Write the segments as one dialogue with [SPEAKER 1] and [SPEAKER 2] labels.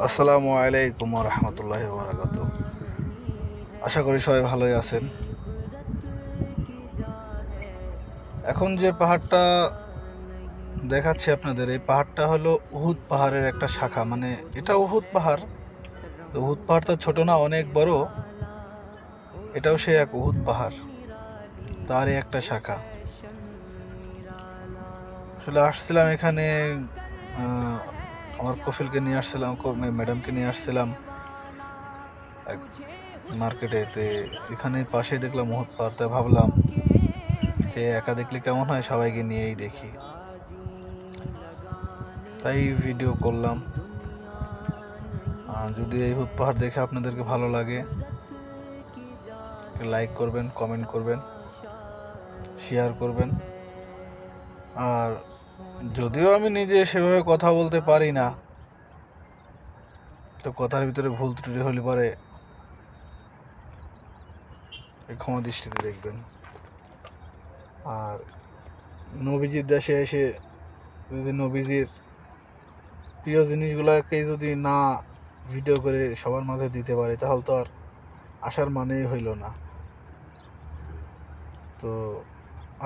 [SPEAKER 1] আসসালামু আলাইকুম ওয়া রাহমাতুল্লাহি ওয়া বারাকাতুহু। আশা করি সবাই ভালোই আছেন। এখন যে পাহাড়টা দেখাচ্ছি আপনাদের, এই পাহাড়টা হলো উহুদ পাহাড়ের একটা শাখা। মানে এটা উহুদ পাহাড়। তো উহুদ পাহাড় তো ছোট না, অনেক বড়। এটাও সে এক উহুদ পাহাড়, তারই একটা শাখা। আসলে আসছিলাম এখানে, আহ, আমার কফিলকে নিয়ে আসছিলাম, ম্যাডামকে নিয়ে আসছিলাম এক মার্কেটেতে। এখানে পাশে দেখলাম উহুদ পাহাড়, তাই ভাবলাম যে একা দেখলে কেমন হয়, সবাইকে নিয়েই দেখি, তাই ভিডিও করলাম। যদি এই উহুদ পাহাড় দেখে আপনাদেরকে ভালো লাগে, লাইক করবেন, কমেন্ট করবেন, শেয়ার করবেন। আর যদিও আমি নিজে সেভাবে কথা বলতে পারি না, তো কথার ভিতরে ভুল ত্রুটি হলে পরে ক্ষমা দৃষ্টিতে দেখবেন। আর নবীজির দেশে এসে যদি নবীজির প্রিয় জিনিসগুলোকে যদি না ভিডিও করে সবার মাঝে দিতে পারি, তাহলে তো আর আসার মানেই হইল না। তো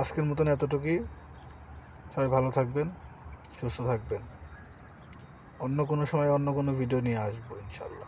[SPEAKER 1] আজকের মতন এতটুকুই। সবাই ভালো থাকবেন, সুস্থ থাকবেন। অন্য কোনো সময় অন্য কোনো ভিডিও নিয়ে আসবো ইনশাল্লাহ।